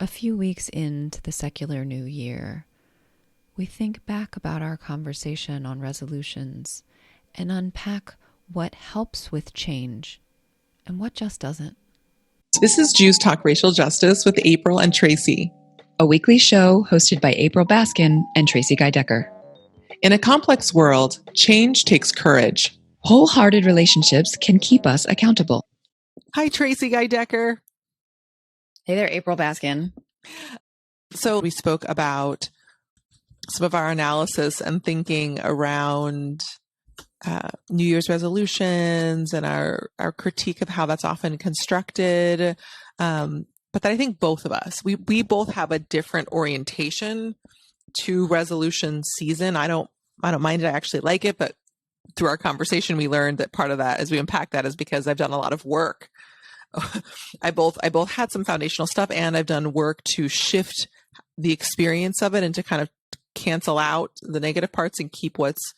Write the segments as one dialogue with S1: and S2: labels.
S1: A few weeks into the secular new year, we think back about our conversation on resolutions and unpack what helps with change and what just doesn't.
S2: This is Jews Talk Racial Justice with April and Tracie,
S3: a weekly show hosted by April Baskin and Tracie Guy-Decker.
S2: In a complex world, change takes courage.
S3: Wholehearted relationships can keep us accountable.
S2: Hi, Tracie Guy-Decker.
S1: Hey there, April Baskin.
S2: So we spoke about some of our analysis and thinking around New Year's resolutions and our critique of how that's often constructed. But that I think both of us, we both have a different orientation to resolution season. I don't mind it. I actually like it, but through our conversation, we learned that part of that, as we unpack that, is because I've done a lot of work. I both had some foundational stuff, and I've done work to shift the experience of it and to kind of cancel out the negative parts and keep what's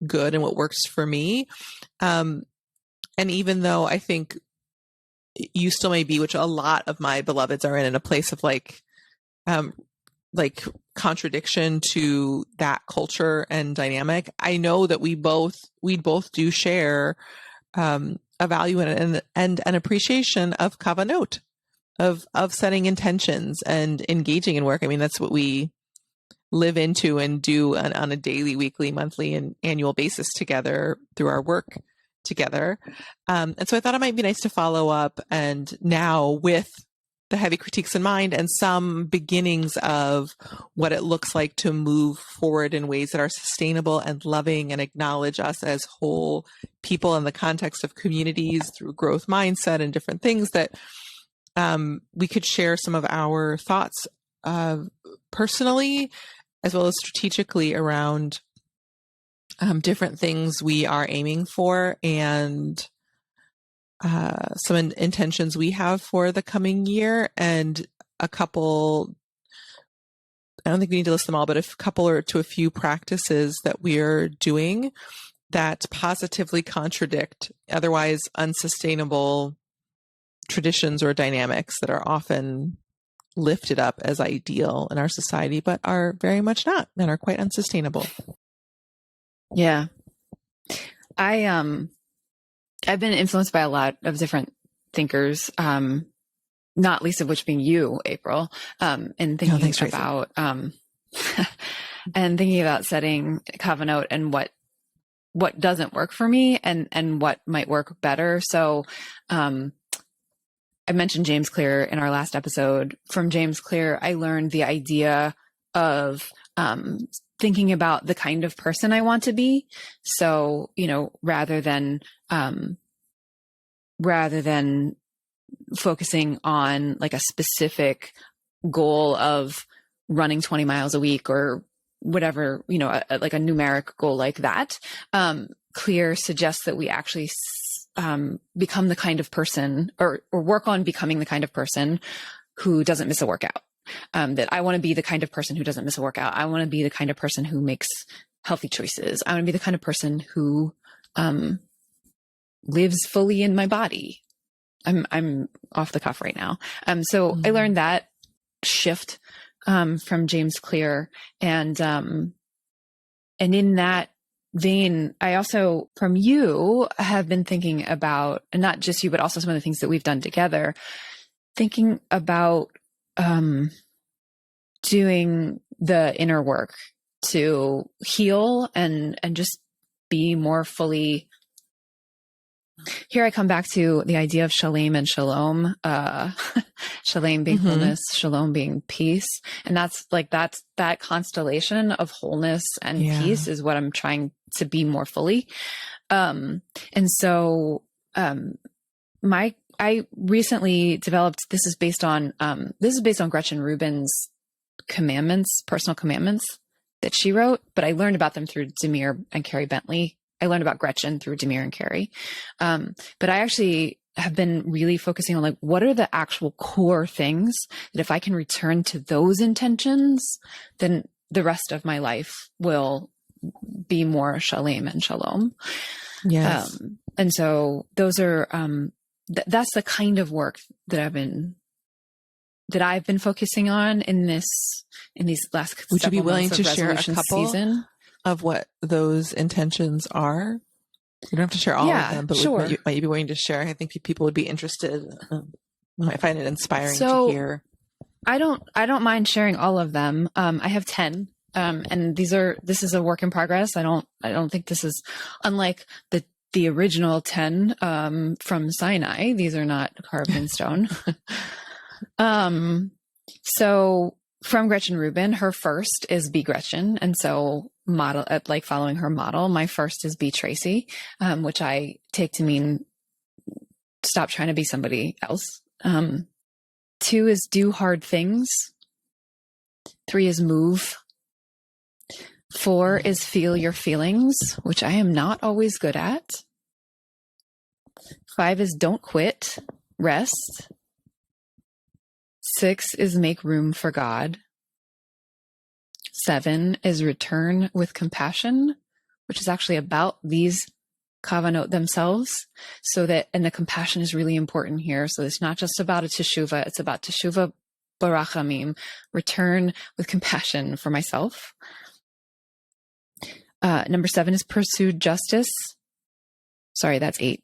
S2: good and what works for me. And even though I think you still may be, which a lot of my beloveds are in a place of like contradiction to that culture and dynamic, I know that we both do share a value and an appreciation of kavanot, of setting intentions and engaging in work. I mean, that's what we live into and do on a daily, weekly, monthly, and annual basis together through our work together. And so I thought it might be nice to follow up, and now with the heavy critiques in mind and some beginnings of what it looks like to move forward in ways that are sustainable and loving and acknowledge us as whole people in the context of communities through growth mindset and different things, that we could share some of our thoughts personally as well as strategically around different things we are aiming for and some intentions we have for the coming year, and a couple, I don't think we need to list them all, but a couple or to a few practices that we are doing that positively contradict otherwise unsustainable traditions or dynamics that are often lifted up as ideal in our society, but are very much not and are quite unsustainable.
S1: Yeah. I've been influenced by a lot of different thinkers, not least of which being you, April, and thinking about and thinking about setting kavanot and what doesn't work for me and what might work better. So I mentioned James Clear in our last episode. From James Clear, I learned the idea of thinking about the kind of person I want to be. So, rather than focusing on like a specific goal of running 20 miles a week or whatever, like a numeric goal like that, Clear suggests that we actually become the kind of person or work on becoming the kind of person who doesn't miss a workout. That I want to be the kind of person who doesn't miss a workout. I want to be the kind of person who makes healthy choices. I want to be the kind of person who lives fully in my body. I'm off the cuff right now. So I learned that shift from James Clear, and in that vein, I also, from you, have been thinking about, and not just you, but also some of the things that we've done together, thinking about doing the inner work to heal and just be more fully. Here I come back to the idea of shalem and shalom, shalem being wholeness, shalom being peace. And that's that constellation of wholeness and peace is what I'm trying to be more fully. And so, I recently developed, this is based on Gretchen Rubin's commandments, personal commandments that she wrote, but I learned about them through Demir and Carrie Bentley. I learned about Gretchen through Demir and Carrie. But I actually have been really focusing on what are the actual core things that if I can return to those intentions, then the rest of my life will be more shalem and shalom.
S2: Yes.
S1: And so those are, that's the kind of work that I've been that I've been focusing on in these last
S2: Would you be willing
S1: months
S2: to
S1: of
S2: share a
S1: resolution
S2: couple
S1: season
S2: of what those intentions are? You don't have to share all of them, but
S1: sure.
S2: might you be willing to share? I think people would be interested. I find it inspiring
S1: So,
S2: to hear.
S1: I don't mind sharing all of them. I have 10. And this is a work in progress. I don't think this is unlike the original 10, from Sinai. These are not carved in stone. So from Gretchen Rubin, her first is Be Gretchen. And so like following her model, my first is Be Tracie, which I take to mean stop trying to be somebody else. 2 is do hard things. 3 is move. 4 is feel your feelings, which I am not always good at. 5 is don't quit, rest. 6 is make room for God. 7 is return with compassion, which is actually about these kavanot themselves. And the compassion is really important here. So it's not just about a teshuvah, it's about teshuvah barachamim, return with compassion for myself. Number 7 is pursue justice. Sorry, that's 8.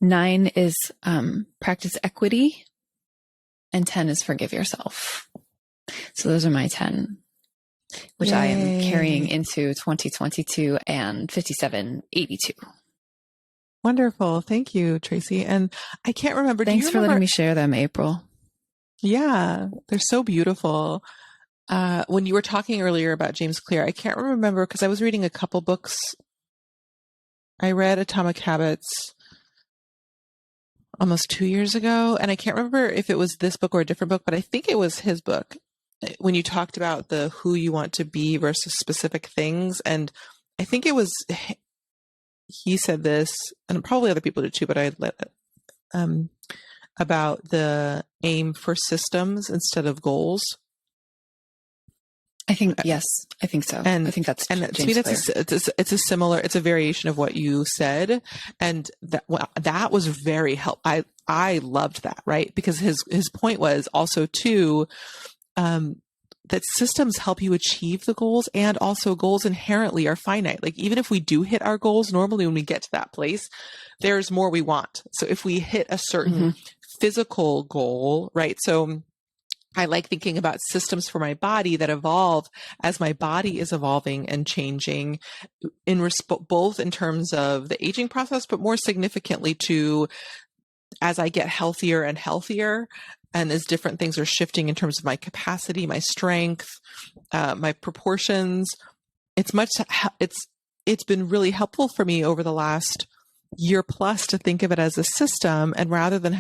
S1: 9 is practice equity. And 10 is forgive yourself. So those are my 10, which I am carrying into 2022 and 5782.
S2: Wonderful. Thank you, Tracie. And I can't remember.
S1: Thanks for letting me share them, April.
S2: Yeah, they're so beautiful. When you were talking earlier about James Clear, I can't remember because I was reading a couple books. I read Atomic Habits almost 2 years ago, and I can't remember if it was this book or a different book, but I think it was his book when you talked about the who you want to be versus specific things. And I think it was, he said this, and probably other people did too, but about the aim for systems instead of goals.
S1: I think, yes, I think so.
S2: And
S1: I think that's,
S2: and to me, it's a variation of what you said. And that was very helpful. I loved that, right? Because his point was also too, that systems help you achieve the goals, and also goals inherently are finite. Like even if we do hit our goals, normally when we get to that place, there's more we want. So if we hit a certain physical goal, right? So I like thinking about systems for my body that evolve as my body is evolving and changing both in terms of the aging process, but more significantly to as I get healthier and healthier, and as different things are shifting in terms of my capacity, my strength, my proportions. It's been really helpful for me over the last year plus to think of it as a system, and rather than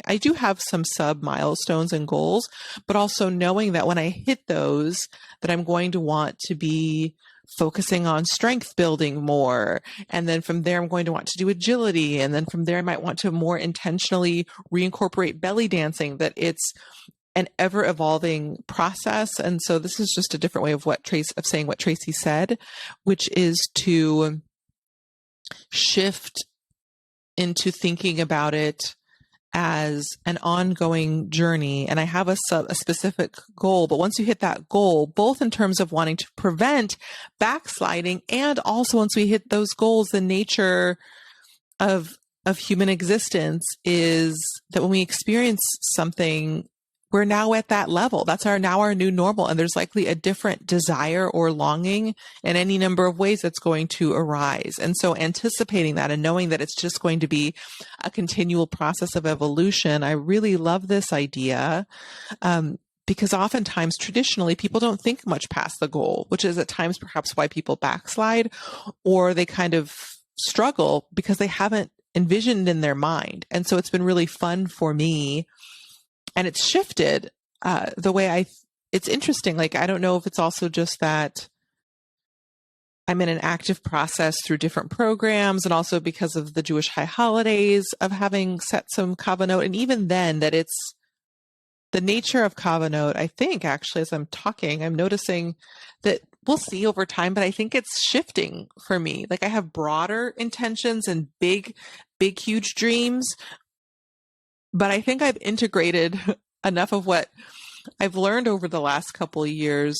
S2: I do have some sub milestones and goals, but also knowing that when I hit those, that I'm going to want to be focusing on strength building more. And then from there, I'm going to want to do agility. And then from there, I might want to more intentionally reincorporate belly dancing, that it's an ever evolving process. And so this is just a different way of saying what Tracie said, which is to shift into thinking about it as an ongoing journey. And I have a specific goal, but once you hit that goal, both in terms of wanting to prevent backsliding, and also once we hit those goals, the nature of human existence is that when we experience something, we're now at that level. That's our new normal. And there's likely a different desire or longing in any number of ways that's going to arise. And so anticipating that and knowing that it's just going to be a continual process of evolution, I really love this idea. Because oftentimes, traditionally, people don't think much past the goal, which is at times perhaps why people backslide, or they kind of struggle because they haven't envisioned in their mind. And so it's been really fun for me. And it's shifted the way it's interesting. Like, I don't know if it's also just that I'm in an active process through different programs, and also because of the Jewish high holidays of having set some kavanot. And even then, that it's the nature of kavanot, I think, actually, as I'm talking, I'm noticing that we'll see over time, but I think it's shifting for me. Like, I have broader intentions and big, huge dreams. But I think I've integrated enough of what I've learned over the last couple of years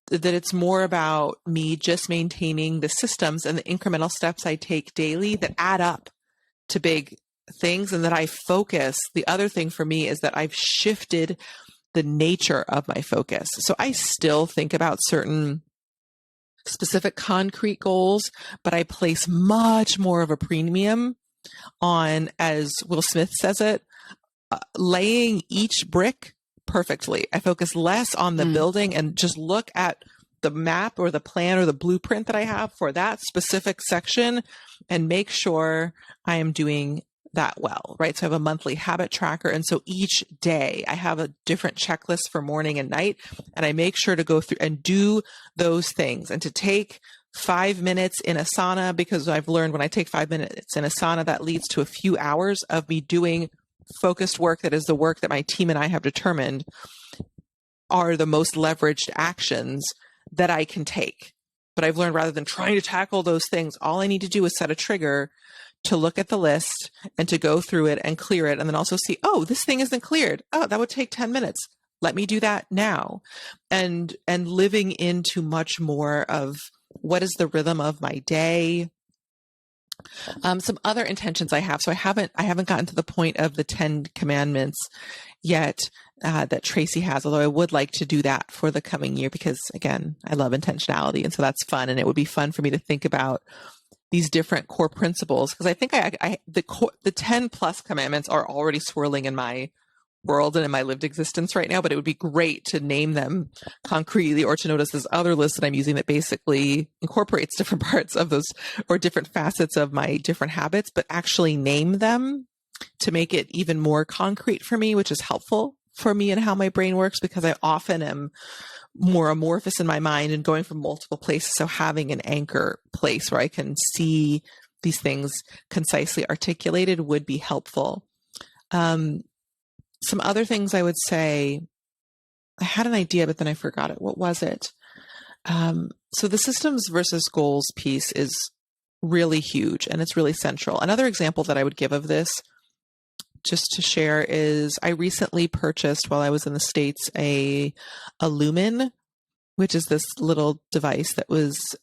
S2: that it's more about me just maintaining the systems and the incremental steps I take daily that add up to big things, and that I focus. The other thing for me is that I've shifted the nature of my focus. So I still think about certain specific concrete goals, but I place much more of a premium on, as Will Smith says it, laying each brick perfectly. I focus less on the building and just look at the map or the plan or the blueprint that I have for that specific section and make sure I am doing that well, right? So I have a monthly habit tracker. And so each day I have a different checklist for morning and night. And I make sure to go through and do those things and to take 5 minutes in a sauna, because I've learned when I take 5 minutes in a sauna, that leads to a few hours of me doing focused work that is the work that my team and I have determined are the most leveraged actions that I can take. But I've learned rather than trying to tackle those things, all I need to do is set a trigger to look at the list and to go through it and clear it. And then also see, oh, this thing isn't cleared. Oh, that would take 10 minutes. Let me do that now. And living into much more of what is the rhythm of my day. Some other intentions I have. So I haven't gotten to the point of the 10 commandments yet that Tracie has, although I would like to do that for the coming year because, again, I love intentionality. And so that's fun. And it would be fun for me to think about these different core principles, because I think the 10 plus commandments are already swirling in my world and in my lived existence right now, but it would be great to name them concretely or to notice this other list that I'm using that basically incorporates different parts of those or different facets of my different habits, but actually name them to make it even more concrete for me, which is helpful for me and how my brain works, because I often am more amorphous in my mind and going from multiple places. So having an anchor place where I can see these things concisely articulated would be helpful. Some other things I would say, I had an idea, but then I forgot it. What was it? So the systems versus goals piece is really huge and it's really central. Another example that I would give of this, just to share, is I recently purchased, while I was in the States, a Lumen, which is this little device that was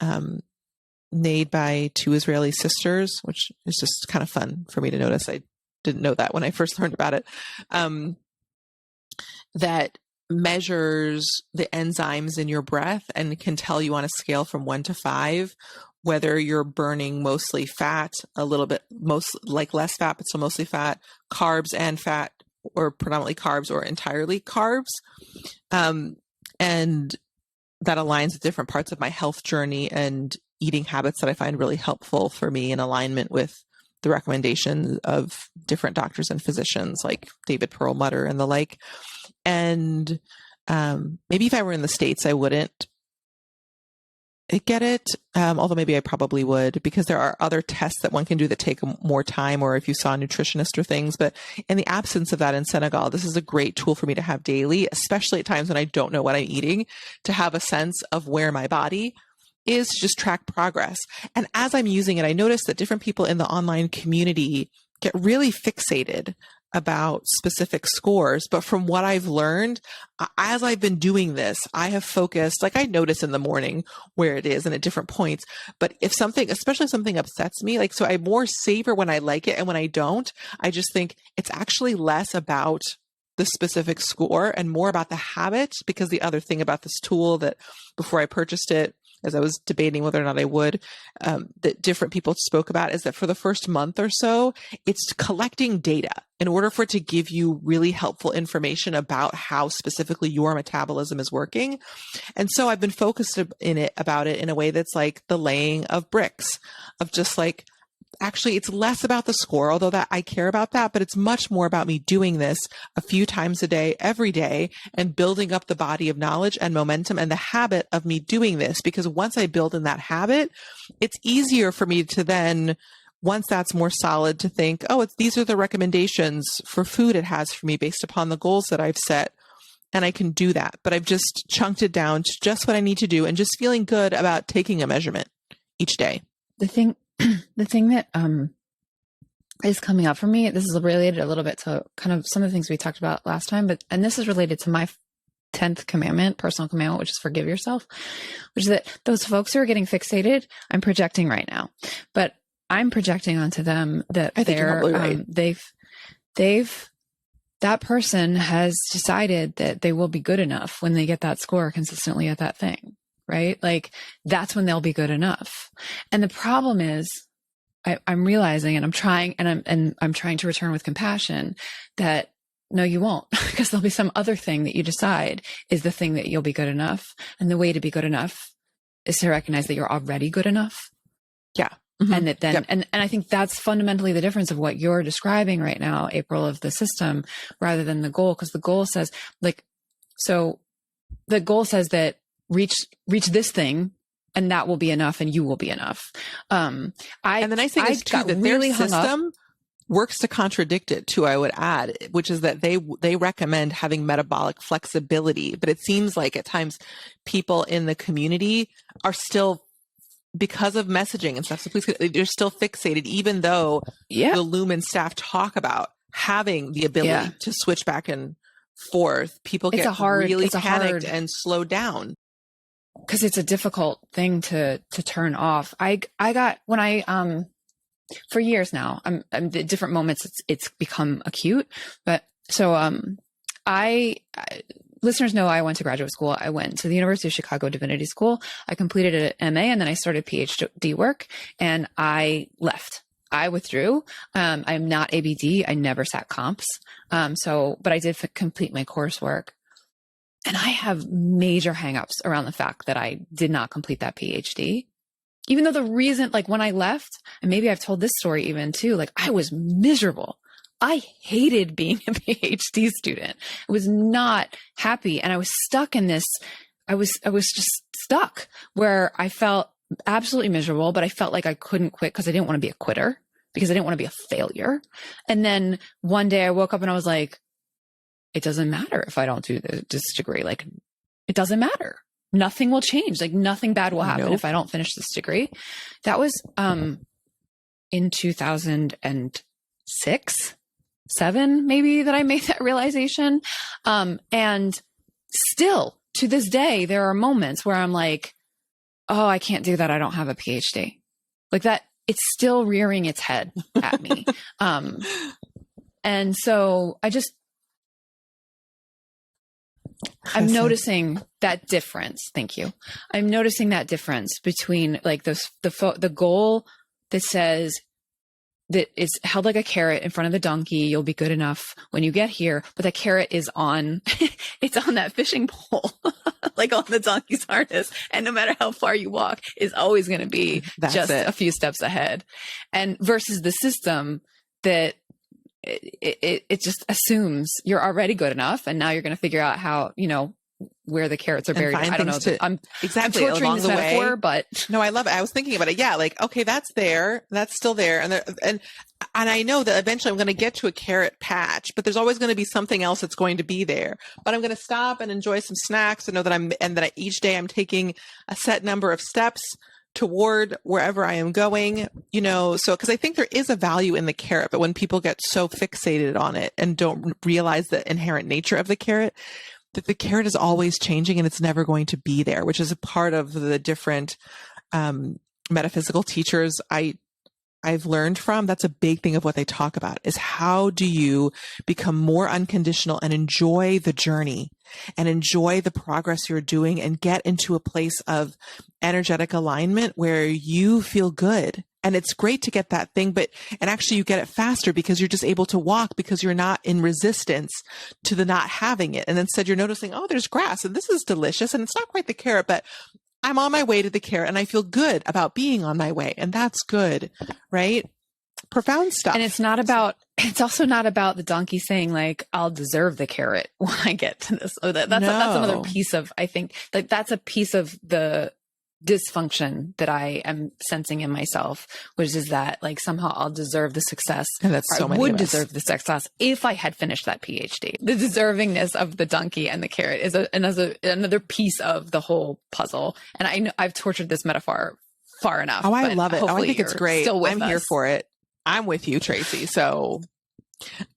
S2: made by 2 Israeli sisters, which is just kind of fun for me to notice. I didn't know that when I first learned about it, that measures the enzymes in your breath and can tell you on a scale from 1 to 5 whether you're burning mostly fat, a little bit, most like less fat, but still mostly fat, carbs and fat, or predominantly carbs or entirely carbs. And that aligns with different parts of my health journey and eating habits that I find really helpful for me in alignment with the recommendations of different doctors and physicians like David Perlmutter and the like. And maybe if I were in the States, I wouldn't get it, although maybe I probably would, because there are other tests that one can do that take more time, or if you saw a nutritionist or things. But in the absence of that in Senegal, this is a great tool for me to have daily, especially at times when I don't know what I'm eating, to have a sense of where my body is, to just track progress. And as I'm using it, I notice that different people in the online community get really fixated about specific scores. But from what I've learned, as I've been doing this, I have focused, like I notice in the morning where it is and at different points. But if something, especially something upsets me, like, so I more savor when I like it. And when I don't, I just think it's actually less about the specific score and more about the habit. Because the other thing about this tool that before I purchased it, as I was debating whether or not I would, that different people spoke about, is that for the first month or so, it's collecting data in order for it to give you really helpful information about how specifically your metabolism is working. And so I've been focused about it in a way that's like the laying of bricks, of just like, actually, it's less about the score, although that I care about that, but it's much more about me doing this a few times a day, every day, and building up the body of knowledge and momentum and the habit of me doing this. Because once I build in that habit, it's easier for me to then, once that's more solid, to think, oh, these are the recommendations for food it has for me based upon the goals that I've set. And I can do that. But I've just chunked it down to just what I need to do and just feeling good about taking a measurement each day.
S1: The thing that is coming up for me. This is related a little bit to kind of some of the things we talked about last time, and this is related to my 10th commandment, personal commandment, which is forgive yourself, which is that those folks who are getting fixated, I'm projecting right now, but I'm projecting onto them that
S2: I think you're probably right.
S1: that person has decided that they will be good enough when they get that score consistently at that thing, right? Like that's when they'll be good enough. And the problem is I'm realizing, and I'm trying to return with compassion that no, you won't, because there'll be some other thing that you decide is the thing that you'll be good enough. And the way to be good enough is to recognize that you're already good enough.
S2: Yeah.
S1: Mm-hmm. And that then, and I think that's fundamentally the difference of what you're describing right now, April, of the system rather than the goal. Because the goal says that reach this thing, and that will be enough, and you will be enough. And
S2: the nice thing is too that really their system works to contradict it too, I would add, which is that they recommend having metabolic flexibility, but it seems like at times people in the community are still, because of messaging and stuff, so please, they're still fixated, even though the Lumen staff talk about having the ability to switch back and forth. People get really panicked and slow down.
S1: Because it's a difficult thing to turn off. I got, when I, for years now, I'm at different moments, it's become acute, but so, listeners know I went to graduate school. I went to the University of Chicago Divinity School. I completed an MA, and then I started PhD work, and I left. I withdrew. I'm not ABD. I never sat comps. But I did complete my coursework. And I have major hangups around the fact that I did not complete that PhD. Even though the reason, like when I left, and maybe I've told this story even too, like I was miserable. I hated being a PhD student. I was not happy. And I was stuck in this, I was just stuck where I felt absolutely miserable, but I felt like I couldn't quit because I didn't want to be a quitter, because I didn't want to be a failure. And then one day I woke up and I was like, it doesn't matter if I don't do this degree. Like, it doesn't matter. Nothing will change. Like, nothing bad will happen if I don't finish this degree. That was in 2006, 7, maybe, that I made that realization. And still, to this day, there are moments where I'm like, oh, I can't do that. I don't have a PhD. Like that, it's still rearing its head at me. And so I'm noticing that difference. Thank you. I'm noticing that difference between like the goal that says that it's held like a carrot in front of the donkey. You'll be good enough when you get here. But the carrot is on, it's on that fishing pole, like on the donkey's harness. And no matter how far you walk, is always going to be a few steps ahead. And versus the system that it just assumes you're already good enough, and now you're going to figure out how, where the carrots are buried. I don't know. I'm torturing this metaphor, but
S2: no, I love it. I was thinking about it. Yeah, like, okay, that's there, that's still there, and I know that eventually I'm going to get to a carrot patch, but there's always going to be something else that's going to be there. But I'm going to stop and enjoy some snacks and know that each day I'm taking a set number of steps toward wherever I am going, so, because I think there is a value in the carrot, but when people get so fixated on it and don't realize the inherent nature of the carrot, that the carrot is always changing and it's never going to be there, which is a part of the different metaphysical teachers I've learned from. That's a big thing of what they talk about, is how do you become more unconditional and enjoy the journey and enjoy the progress you're doing and get into a place of energetic alignment where you feel good. And it's great to get that thing, and actually you get it faster because you're just able to walk because you're not in resistance to the not having it. And instead you're noticing, oh, there's grass and this is delicious and it's not quite the carrot, but I'm on my way to the carrot and I feel good about being on my way. And that's good, right? Profound stuff.
S1: And it's also not about the donkey saying like, I'll deserve the carrot when I get to this. That's another piece of, I think, like that's a piece of the dysfunction that I am sensing in myself, which is that like somehow I'll deserve the success.
S2: And that's so
S1: I would deserve the success if I had finished that PhD. The deservingness of the donkey and the carrot is another piece of the whole puzzle. And I've tortured this metaphor far enough.
S2: Oh, I love it. Oh, I think it's great.
S1: I'm
S2: here for it. I'm with you, Tracie. So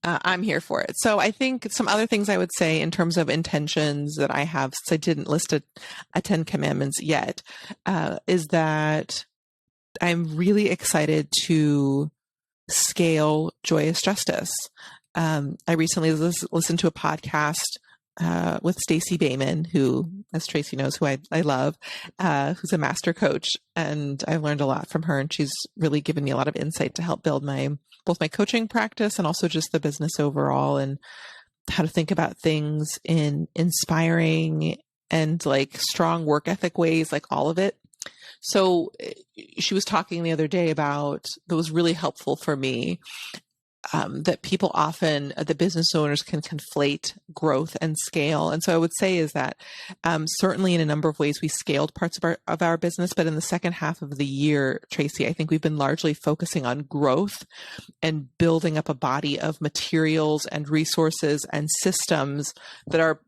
S2: I'm here for it. So I think some other things I would say in terms of intentions that I have, since I didn't list a 10 commandments yet, is that I'm really excited to scale joyous justice. I recently listened to a podcast with Stacey Boehman, who, as Tracie knows, who I love, who's a master coach. And I've learned a lot from her, and she's really given me a lot of insight to help build both my coaching practice and also just the business overall, and how to think about things in inspiring and like strong work ethic ways, like all of it. So she was talking the other day about, that was really helpful for me, that people often, the business owners, can conflate growth and scale. And so I would say is that certainly in a number of ways we scaled parts of our business, but in the second half of the year, Tracie, I think we've been largely focusing on growth and building up a body of materials and resources and systems that are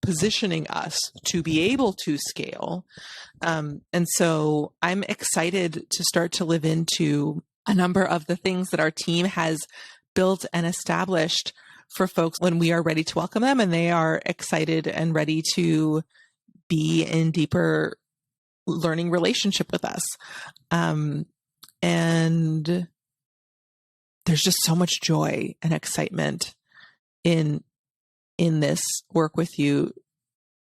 S2: positioning us to be able to scale. And so I'm excited to start to live into a number of the things that our team has built and established for folks when we are ready to welcome them and they are excited and ready to be in deeper learning relationship with us. And there's just so much joy and excitement in this work with you,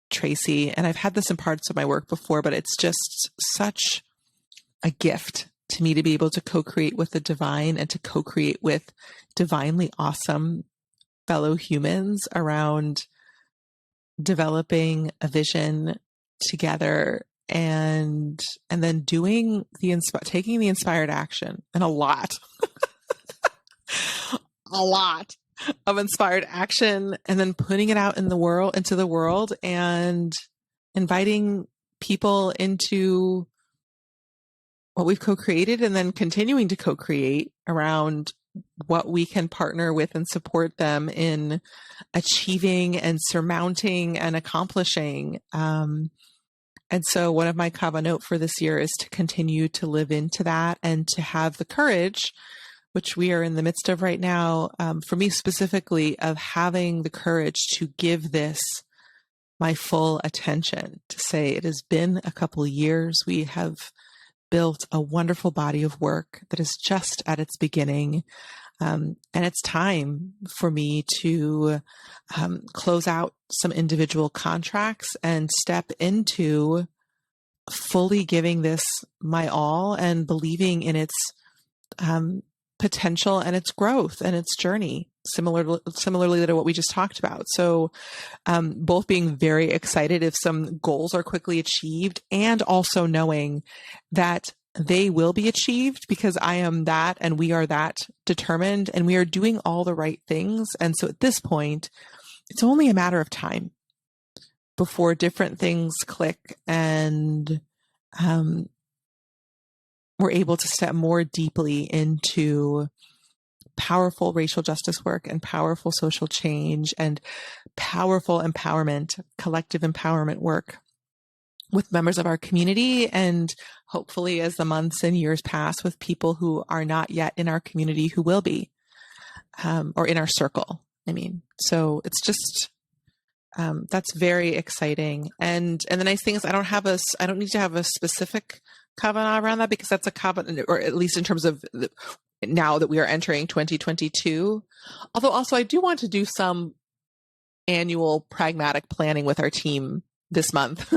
S2: Tracie. And I've had this in parts of my work before, but it's just such a gift to me to be able to co-create with the divine and to co-create with divinely awesome fellow humans around developing a vision together and then doing taking the inspired action, and a lot of inspired action, and then putting it out into the world and inviting people into what we've co-created, and then continuing to co-create around what we can partner with and support them in achieving and surmounting and accomplishing. And so one of my kavanot for this year is to continue to live into that and to have the courage, which we are in the midst of right now, for me specifically, of having the courage to give this my full attention, to say it has been a couple of years. We have built a wonderful body of work that is just at its beginning. And it's time for me to close out some individual contracts and step into fully giving this my all and believing in its potential and its growth and its journey, similarly to what we just talked about. So both being very excited if some goals are quickly achieved, and also knowing that they will be achieved because I am that and we are that determined and we are doing all the right things. And so at this point, it's only a matter of time before different things click and we're able to step more deeply into powerful racial justice work and powerful social change and powerful empowerment, collective empowerment work with members of our community, and hopefully as the months and years pass, with people who are not yet in our community who will be, or in our circle. So it's just, that's very exciting. And the nice thing is I don't need to have a specific covenant around that, because that's a covenant, or at least in terms of now that we are entering 2022. Although also I do want to do some annual pragmatic planning with our team this month,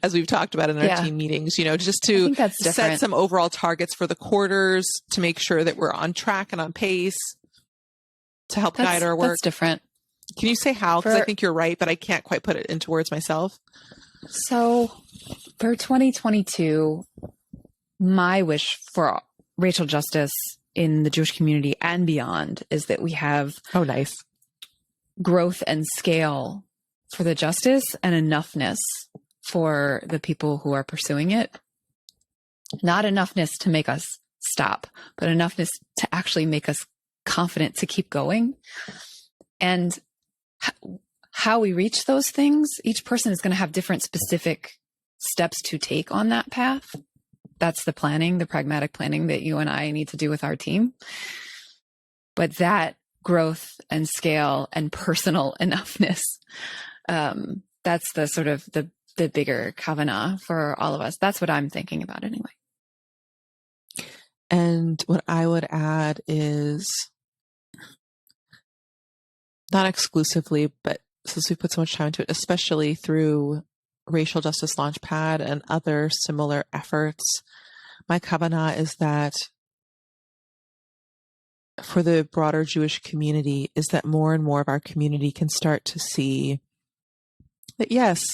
S2: as we've talked about in our team meetings, just to set some overall targets for the quarters to make sure that we're on track and on pace to help guide our work.
S1: That's different.
S2: Can you say how? Because I think you're right, but I can't quite put it into words myself.
S1: So for 2022, my wish for racial justice in the Jewish community and beyond is that we have growth and scale for the justice and enoughness for the people who are pursuing it. Not enoughness to make us stop, but enoughness to actually make us confident to keep going. And how we reach those things, each person is going to have different specific steps to take on that path. that's the planning, the pragmatic planning that you and I need to do with our team. But that growth and scale and personal enoughness, that's the sort of the bigger kavanah for all of us. That's what I'm thinking about anyway.
S2: And what I would add is, not exclusively, but since we put so much time into it, especially through Racial Justice Launchpad and other similar efforts, my kavanah is that for the broader Jewish community is that more and more of our community can start to see that, yes,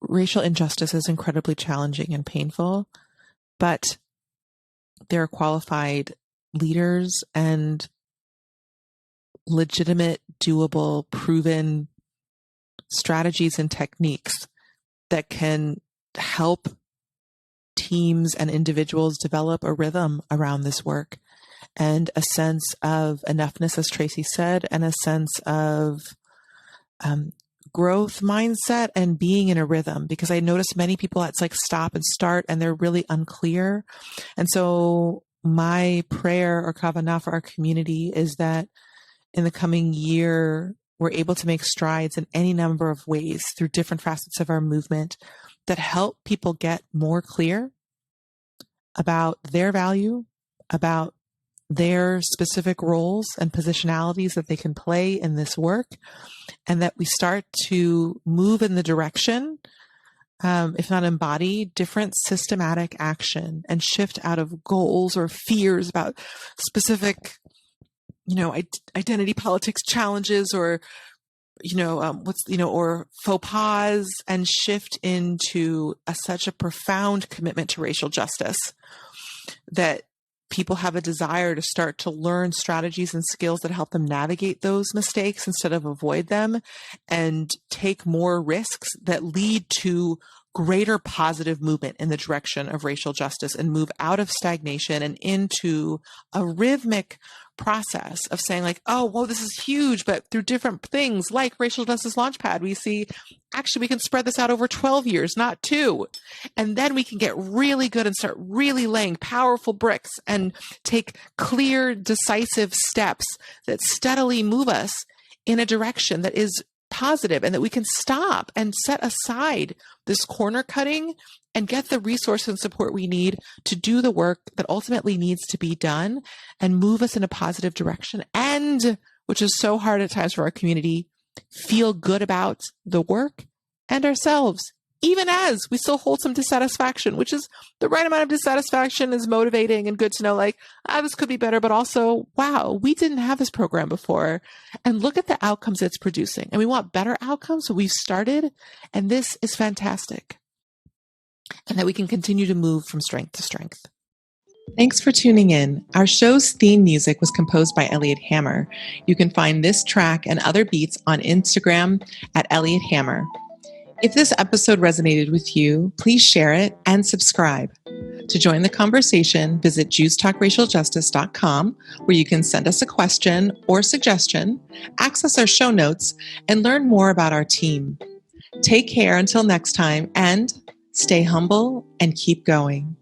S2: racial injustice is incredibly challenging and painful, but there are qualified leaders and legitimate, doable, proven strategies and techniques that can help teams and individuals develop a rhythm around this work and a sense of enoughness, as Tracie said, and a sense of growth mindset and being in a rhythm. Because I notice many people, it's like stop and start and they're really unclear. And so my prayer or kavanah for our community is that in the coming year, we're able to make strides in any number of ways through different facets of our movement that help people get more clear about their value, about their specific roles and positionalities that they can play in this work, and that we start to move in the direction, if not embody, different systematic action and shift out of goals or fears about specific, identity politics challenges or, or faux pas, and shift into such a profound commitment to racial justice that people have a desire to start to learn strategies and skills that help them navigate those mistakes instead of avoid them, and take more risks that lead to greater positive movement in the direction of racial justice, and move out of stagnation and into a rhythmic process of saying like, oh, whoa, this is huge, but through different things like Racial Justice Launchpad, we see actually we can spread this out over 12 years, not 2. And then we can get really good and start really laying powerful bricks and take clear, decisive steps that steadily move us in a direction that is positive, and that we can stop and set aside this corner cutting and get the resources and support we need to do the work that ultimately needs to be done and move us in a positive direction. And, which is so hard at times for our community, feel good about the work and ourselves, even as we still hold some dissatisfaction, which is the right amount of dissatisfaction is motivating and good to know, like, this could be better, but also, wow, we didn't have this program before. And look at the outcomes it's producing. And we want better outcomes. So we've started, and this is fantastic. And that we can continue to move from strength to strength. Thanks for tuning in. Our show's theme music was composed by Elliot Hammer. You can find this track and other beats on Instagram at Elliot Hammer. If this episode resonated with you, please share it and subscribe. To join the conversation, visit JewsTalkRacialJustice.com, where you can send us a question or suggestion, access our show notes, and learn more about our team. Take care until next time, and stay humble and keep going.